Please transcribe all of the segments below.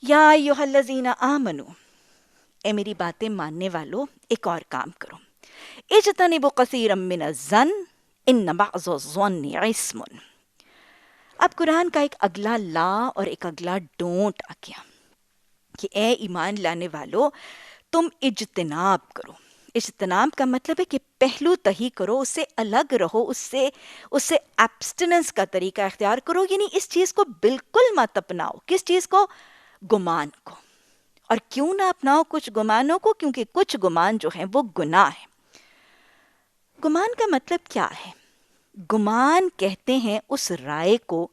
یا ایھا الذین آمنو، اے میری باتیں ماننے والو، ایک اور کام کرو، اجتنبوا کثیرا من الظن ان بعض الظن اسم۔ اب قرآن کا ایک اگلا لا اور ایک اگلا ڈونٹ آ گیا کہ اے ایمان لانے والو، تم اجتناب کرو۔ اجتناب کا مطلب ہے کہ پہلو تہی کرو، اس سے الگ رہو، اس سے ایبسٹیننس کا طریقہ اختیار کرو، یعنی اس چیز کو بالکل مت اپناؤ۔ کس چیز کو؟ گمان کو۔ اور کیوں نہ اپناؤ کچھ گمانوں کو؟ کیونکہ کچھ گمان جو ہیں وہ گناہ ہیں۔ گمان کا مطلب کیا ہے؟ گمان کہتے ہیں اس رائے کو،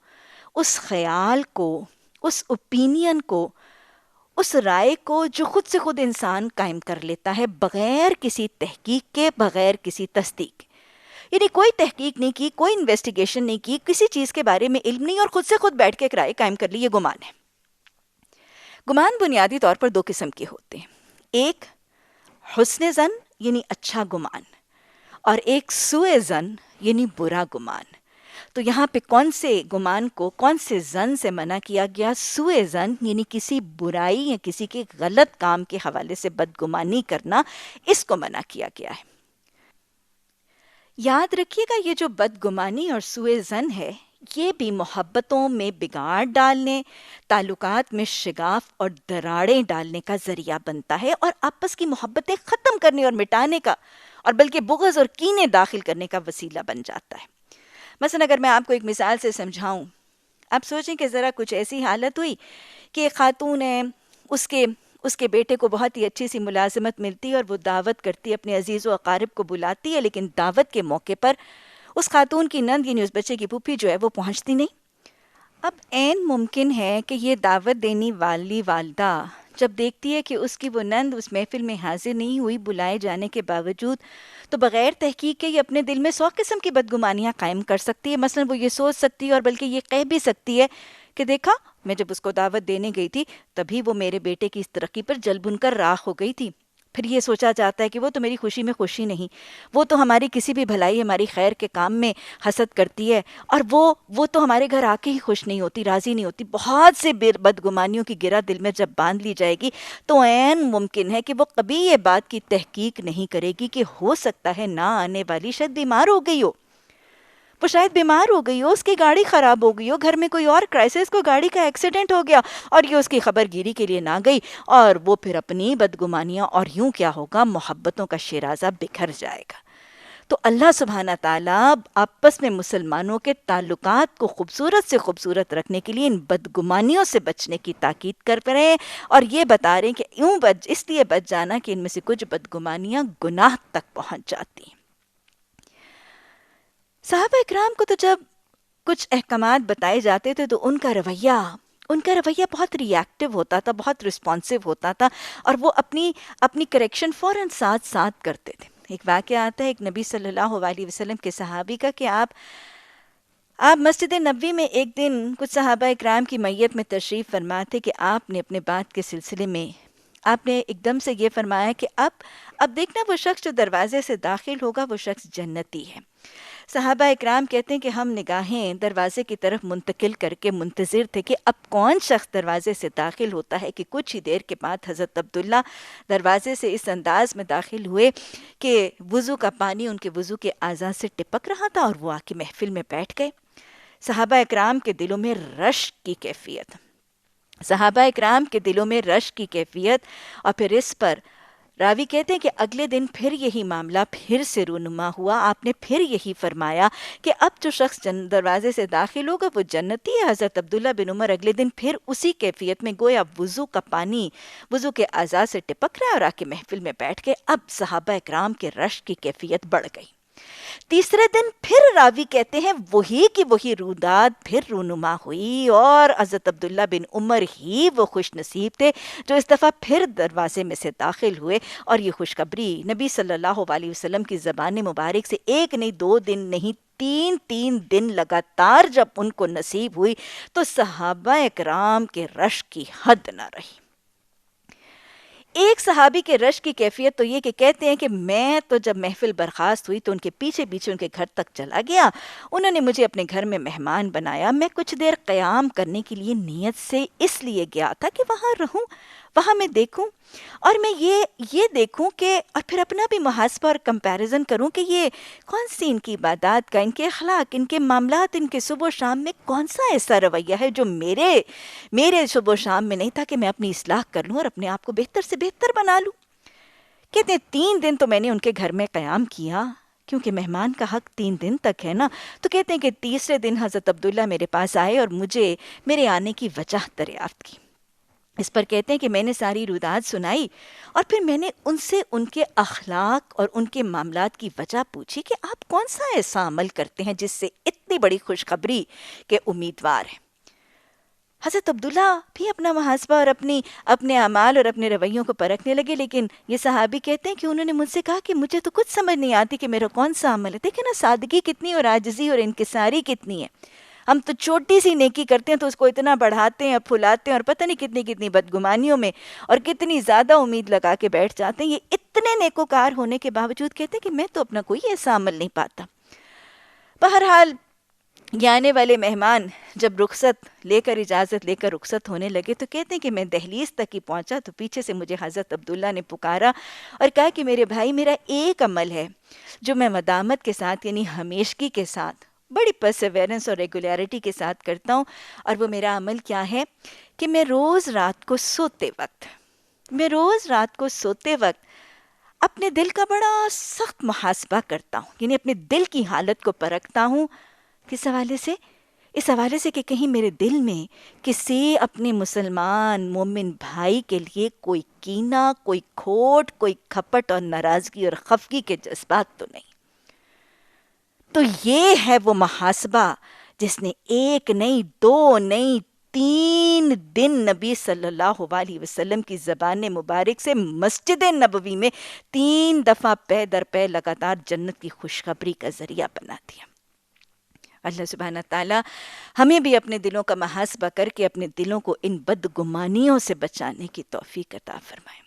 اس خیال کو، اس اوپینین کو، اس رائے کو جو خود سے خود انسان قائم کر لیتا ہے، بغیر کسی تحقیق کے، بغیر کسی تصدیق۔ یعنی کوئی تحقیق نہیں کی، کوئی انویسٹیگیشن نہیں کی، کسی چیز کے بارے میں علم نہیں، اور خود سے خود بیٹھ کے ایک رائے قائم کر لی، یہ گمان ہے۔ گمان بنیادی طور پر دو قسم کے ہوتے ہیں، ایک حسن ظن یعنی اچھا گمان، اور ایک سوء ظن یعنی برا گمان۔ تو یہاں پہ کون سے گمان کو، کون سے ظن سے منع کیا گیا؟ سوء ظن یعنی کسی برائی یا کسی کے غلط کام کے حوالے سے بدگمانی کرنا، اس کو منع کیا گیا ہے۔ یاد رکھیے گا، یہ جو بدگمانی اور سوء ظن ہے، یہ بھی محبتوں میں بگاڑ ڈالنے، تعلقات میں شگاف اور دراڑیں ڈالنے کا ذریعہ بنتا ہے، اور آپس کی محبتیں ختم کرنے اور مٹانے کا، اور بلکہ بغض اور کینے داخل کرنے کا وسیلہ بن جاتا ہے۔ مثلا اگر میں آپ کو ایک مثال سے سمجھاؤں، آپ سوچیں کہ ذرا کچھ ایسی حالت ہوئی کہ ایک خاتون ہے، اس کے بیٹے کو بہت ہی اچھی سی ملازمت ملتی ہے، اور وہ دعوت کرتی ہے، اپنے عزیز و اقارب کو بلاتی ہے، لیکن دعوت کے موقع پر اس خاتون کی نند یعنی اس بچے کی پھوپھی جو ہے وہ پہنچتی نہیں۔ اب عین ممکن ہے کہ یہ دعوت دینے والی والدہ جب دیکھتی ہے کہ اس کی وہ نند اس محفل میں حاضر نہیں ہوئی بلائے جانے کے باوجود، تو بغیر تحقیق کے یہ اپنے دل میں 100 قسم کی بدگمانیاں قائم کر سکتی ہے۔ مثلا وہ یہ سوچ سکتی ہے، اور بلکہ یہ کہہ بھی سکتی ہے کہ دیکھا، میں جب اس کو دعوت دینے گئی تھی تبھی وہ میرے بیٹے کی اس ترقی پر جل بن کر راکھ ہو گئی تھی۔ پھر یہ سوچا جاتا ہے کہ وہ تو میری خوشی میں خوشی نہیں، وہ تو ہماری کسی بھی بھلائی، ہماری خیر کے کام میں حسد کرتی ہے، اور وہ تو ہمارے گھر آ کے ہی خوش نہیں ہوتی، راضی نہیں ہوتی۔ بہت سے بدگمانیوں کی گرہ دل میں جب باندھ لی جائے گی، تو عین ممکن ہے کہ وہ کبھی یہ بات کی تحقیق نہیں کرے گی کہ ہو سکتا ہے نہ آنے والی شاید بیمار ہو گئی ہو، وہ شاید بیمار ہو گئی ہو، اس کی گاڑی خراب ہو گئی ہو، گھر میں کوئی اور کرائسس، کوئی گاڑی کا ایکسیڈنٹ ہو گیا، اور یہ اس کی خبر گیری کے لیے نہ گئی، اور وہ پھر اپنی بدگمانیاں، اور یوں کیا ہوگا، محبتوں کا شیرازہ بکھر جائے گا۔ تو اللہ سبحانہ تعالیٰ آپس میں مسلمانوں کے تعلقات کو خوبصورت سے خوبصورت رکھنے کے لیے ان بدگمانیوں سے بچنے کی تاکید کر رہے ہیں، اور یہ بتا رہے ہیں کہ اس لیے بچ جانا کہ ان میں سے کچھ بدگمانیاں گناہ تک پہنچ جاتی ہیں۔ صحابہ اکرام کو تو جب کچھ احکامات بتائے جاتے تھے تو ان کا رویہ بہت ری ایکٹیو ہوتا تھا، بہت رسپانسو ہوتا تھا، اور وہ اپنی کریکشن فوراً ساتھ کرتے تھے۔ ایک واقعہ آتا ہے ایک نبی صلی اللہ علیہ وسلم کے صحابی کا کہ آپ مسجد نبوی میں ایک دن کچھ صحابہ اکرام کی میت میں تشریف فرما تھے کہ آپ نے اپنے بات کے سلسلے میں آپ نے ایک دم سے یہ فرمایا کہ اب دیکھنا، وہ شخص جو دروازے سے داخل ہوگا وہ شخص جنتی ہے۔ صحابہ اکرام کہتے ہیں کہ ہم نگاہیں دروازے کی طرف منتقل کر کے منتظر تھے کہ اب کون شخص دروازے سے داخل ہوتا ہے، کہ کچھ ہی دیر کے بعد حضرت عبداللہ دروازے سے اس انداز میں داخل ہوئے کہ وضو کا پانی ان کے وضو کے اعضاء سے ٹپک رہا تھا، اور وہ آ کے محفل میں بیٹھ گئے۔ صحابہ اکرام کے دلوں میں رشک کی کیفیت، اور پھر اس پر راوی کہتے ہیں کہ اگلے دن پھر یہی معاملہ پھر سے رونما ہوا، آپ نے پھر یہی فرمایا کہ اب جو شخص دروازے سے داخل ہوگا وہ جنتی ہے۔ حضرت عبداللہ بن عمر اگلے دن پھر اسی کیفیت میں، گویا وضو کا پانی وضو کے اعضاء سے ٹپک رہا ہے، اور آ کے محفل میں بیٹھ گئے۔ اب صحابہ اکرام کے رشک کی کیفیت بڑھ گئی۔ تیسرے دن پھر راوی کہتے ہیں وہی روداد پھر رونما ہوئی، اور حضرت عبداللہ بن عمر ہی وہ خوش نصیب تھے جو اس دفعہ پھر دروازے میں سے داخل ہوئے، اور یہ خوشخبری نبی صلی اللہ علیہ وسلم کی زبان مبارک سے ایک نہیں، 2 دن نہیں، 3 دن لگاتار جب ان کو نصیب ہوئی تو صحابہ اکرام کے رشک کی حد نہ رہی۔ ایک صحابی کے رشک کی کیفیت تو یہ کہ کہتے ہیں کہ میں تو جب محفل برخاست ہوئی تو ان کے پیچھے پیچھے ان کے گھر تک چلا گیا. انہوں نے مجھے اپنے گھر میں مہمان بنایا. میں کچھ دیر قیام کرنے کے لیے نیت سے اس لیے گیا تھا کہ وہاں رہوں, وہاں میں دیکھوں اور میں یہ دیکھوں کہ اور پھر اپنا بھی محاسبہ اور کمپیریزن کروں کہ یہ کون سی ان کی عبادات کا, ان کے اخلاق, ان کے معاملات, ان کے صبح و شام میں کون سا ایسا رویہ ہے جو میرے صبح و شام میں نہیں تھا کہ میں اپنی اصلاح کر لوں اور اپنے آپ کو بہتر سے بہتر بنا لوں. کہتے ہیں 3 دن تو میں نے ان کے گھر میں قیام کیا, کیونکہ مہمان کا حق 3 دن تک ہے نا. تو کہتے ہیں کہ تیسرے دن حضرت عبداللہ میرے پاس آئے اور مجھے میرے آنے کی وجہ دریافت کی. اس پر کہتے ہیں کہ میں نے ساری روداد سنائی اور پھر میں نے ان سے ان کے اخلاق اور ان کے معاملات کی وجہ پوچھی کہ آپ کون سا ایسا عمل کرتے ہیں جس سے اتنی بڑی خوشخبری کے امیدوار ہیں. حضرت عبداللہ بھی اپنا محاسبہ اور اپنے اعمال اور اپنے رویوں کو پرکھنے لگے, لیکن یہ صحابی کہتے ہیں کہ انہوں نے مجھ سے کہا کہ مجھے تو کچھ سمجھ نہیں آتی کہ میرا کون سا عمل ہے. دیکھیں نا سادگی کتنی اور عاجزی اور انکساری کتنی ہے. ہم تو چھوٹی سی نیکی کرتے ہیں تو اس کو اتنا بڑھاتے ہیں, پھلاتے ہیں اور پتہ نہیں کتنی بدگمانیوں میں اور کتنی زیادہ امید لگا کے بیٹھ جاتے ہیں. یہ اتنے نیکوکار ہونے کے باوجود کہتے ہیں کہ میں تو اپنا کوئی ایسا عمل نہیں پاتا. بہرحال یہ آنے والے مہمان جب اجازت لے کر رخصت ہونے لگے تو کہتے ہیں کہ میں دہلیز تک ہی پہنچا تو پیچھے سے مجھے حضرت عبداللہ نے پکارا اور کہا کہ میرے بھائی, میرا ایک عمل ہے جو میں مدامت کے ساتھ یعنی ہمیشگی کے ساتھ بڑی پرسیورنس اور ریگولیرٹی کے ساتھ کرتا ہوں, اور وہ میرا عمل کیا ہے کہ میں روز رات کو سوتے وقت اپنے دل کا بڑا سخت محاسبہ کرتا ہوں, یعنی اپنے دل کی حالت کو پرکھتا ہوں. کس حوالے سے؟ اس حوالے سے کہ کہیں میرے دل میں کسی اپنے مسلمان مومن بھائی کے لیے کوئی کینہ, کوئی کھوٹ, کوئی کھپٹ اور ناراضگی اور خفگی کے جذبات تو نہیں. تو یہ ہے وہ محاسبہ جس نے 1 نہیں 2 نہیں 3 دن نبی صلی اللہ علیہ وسلم کی زبان مبارک سے مسجد نبوی میں 3 دفعہ پے در پے لگاتار جنت کی خوشخبری کا ذریعہ بنا دیا. اللہ سبحانہ تعالیٰ ہمیں بھی اپنے دلوں کا محاسبہ کر کے اپنے دلوں کو ان بدگمانیوں سے بچانے کی توفیق عطا فرمائے.